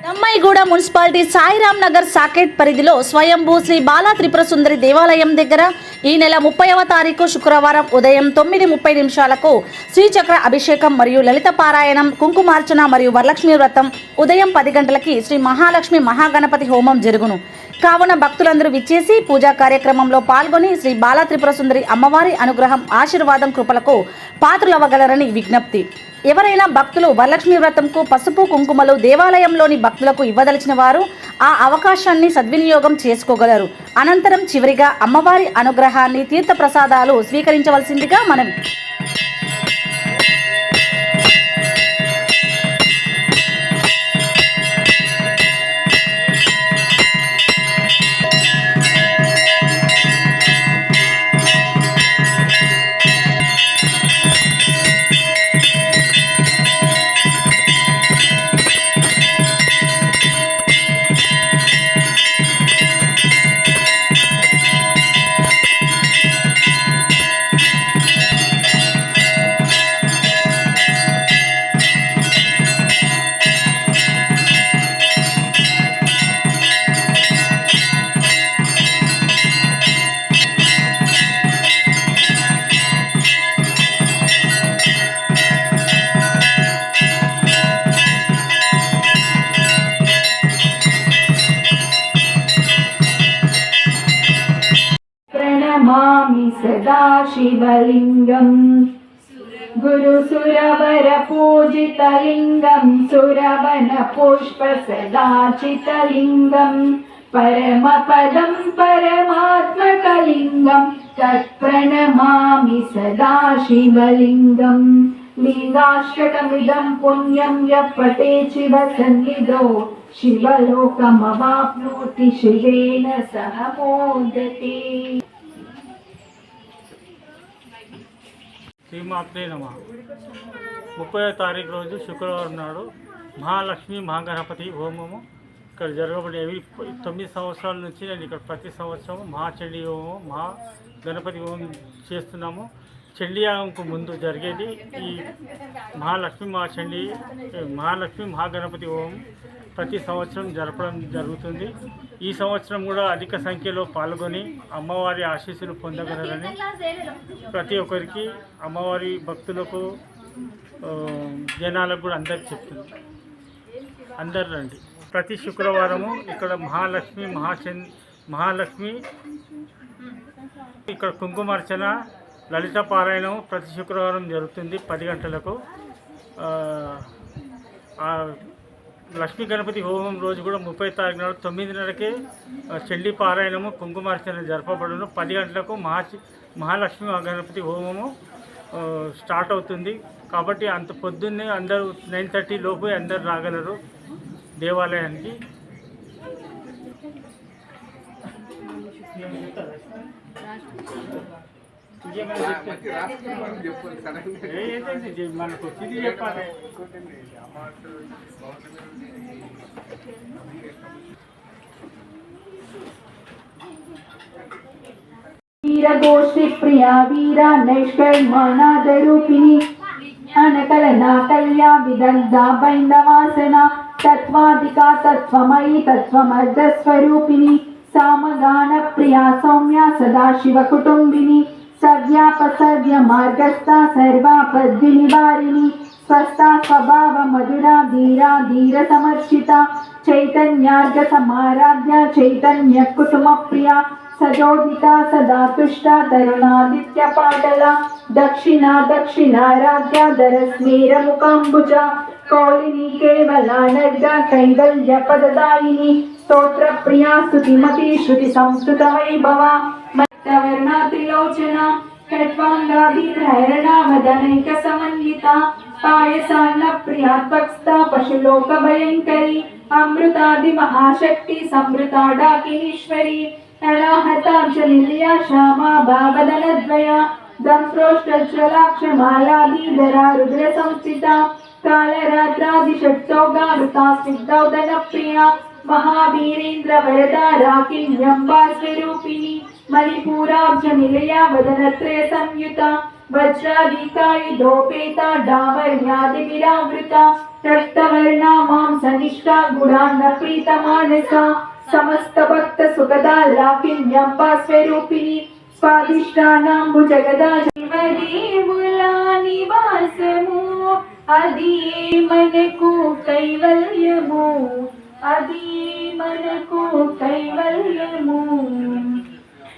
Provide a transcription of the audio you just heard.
నమ్మాయిగూడ municipality Sairam Nagar socket పరిధిలో స్వయంభూ శ్రీ బాలా త్రిపుర సుందరి దేవాలయం దగ్గర ఈ నెల 30వ తారీఖు శుక్రవారం ఉదయం 9:30 శ్రీచక్ర అభిషేకం మరియు లలిత పారాయణం, కుంకుమార్చన మరియు వరలక్ష్మి వ్రతం ఉదయం 10 గంటలకి శ్రీ మహాలక్ష్మి మహాగణపతి హోమం జరుగును. కావున భక్తులందరూ విచ్చేసి పూజా కార్యక్రమంలో పాల్గొని శ్రీ బాలా త్రిపుర సుందరి అమ్మవారి అనుగ్రహం, ఆశీర్వాదం, కృపలకు పాత్రులవ్వగలరని విజ్ఞప్తి. ఎవరైనా భక్తులు వరలక్ష్మి వ్రతంకు పసుపు కుంకుమలు దేవాలయంలోని భక్తులకు ఇవ్వదలిచిన వారు ఆ అవకాశాన్ని సద్వినియోగం చేసుకోగలరు. అనంతరం చివరిగా అమ్మవారి అనుగ్రహాన్ని, తీర్థప్రసాదాలు స్వీకరించవలసిందిగా మనవి. प्रणमामि सदा शिवलिङ्गं गुरुसुरवरपूजितलिङ्गं सुरवनपुष्पसदाचितलिङ्गं परमपदं परमात्मकलिङ्गं तत्प्रणमामि सदा शिवलिङ्गं लिङ्गाष्टकमिदं पुण्यं यः पठेत् शिवसन्निधौ शिवलोकमवाप्नोति शिवेन सह मोदते। శ్రీమాత్రే నమః. 30వ తారీఖు రోజు శుక్రవారం నాడు మహాలక్ష్మి మహాగణపతి హోమము ఇక్కడ జరగబడేవి. 9 సంవత్సరాల నుంచి నేను ఇక్కడ ప్రతి సంవత్సరం మహాచండీ హోమం, మహాగణపతి హోమం చేస్తున్నాము. చండీ యాగంకు ముందు జరిగేది ఈ మహాలక్ష్మి మహాగణపతి హోమం ప్రతి సంవత్సరం జరపడం జరుగుతుంది. ఈ సంవత్సరం కూడా అధిక సంఖ్యలో పాల్గొని అమ్మవారి ఆశీస్సులు పొందగలరని ప్రతి ఒక్కరికి, అమ్మవారి భక్తులకు, జనాలకు కూడా అందరికి చెప్తుంది. అందరు రండి. ప్రతి శుక్రవారము ఇక్కడ మహాలక్ష్మి ఇక్కడ కుంకుమార్చన, లలిత పారాయణం ప్రతి శుక్రవారం జరుగుతుంది 10 గంటలకు. లక్ష్మీ గణపతి హోమం రోజు కూడా 30వ తారీఖు నాడు 9:30కే చండీ పారాయణము, కుంకుమార్చన జరపబడును. 10 గంటలకు మహాలక్ష్మి గణపతి హోమము స్టార్ట్ అవుతుంది. కాబట్టి అంత పొద్దున్నే అందరూ 9:30 లోపు అందరు రాగలరు దేవాలయానికి. మనకు వచ్చింది చెప్పాలి. वीरगोष्ठी प्रिया वीरा नैष्कर्मणादरूपिणी अनकलना कल्या विदग्धा बैन्दवासना तत्त्वाधिका तत्त्वमयी तत्त्वमर्धस्वरूपिणी सामगान प्रिया सौम्या सदाशिवकुटुम्बिनी सव्यापसव्य मार्गस्था सर्वापद्विनिवारिणी स्वस्था स्वभाव मधुरा धीरा धीर समर्चिता चैतन्यार्घ समाराध्या चैतन्य कुसुम प्रिया सजोदिता सदा तुष्टा तरुणादित्य पाटला दक्षिणा दक्षिणाराध्या दरस्मेर मुकाम्बुजा कौलिनी केवलानर्गा कैवल्य पददायिनी स्तोत्र प्रिया स्तुतिमती श्रुति संस्तुत वैभवा वर्णा त्रिलोचना खड्वांगाभिर्हरणा वदनैक समन्विता पायसान्न प्रिया त्वक्स्था पशुलोक भयंकरी अमृतादि महाशक्ति समृता डाकिनीश्वरी अनाहताब्जलिल्या श्यामा भावदनद्वया दंप्रोष्टज्वलाक्षमालाधीधरा रुद्र संस्थिता कालरात्रादिषट्सौगा वृता स्निग्धौदन प्रिया महावीरेन्द्र वरदा राकिन्यम्बा स्वरूपिणी मणिपूराब्ज निलया वदनत्रय संयुता वज्राधिकायुधोपेता डामर्यादिविरावृता रक्तवर्णा मांसनिष्ठा गुणान्नप्रीतमानसा समस्तभक्तसुखदा लाकिन्यम्बा स्वरूपिणी स्वादिष्टानां भुजगदा జీవదేవులా నివాసము అది మనకు కైవల్యము అది మనకు కైవల్యము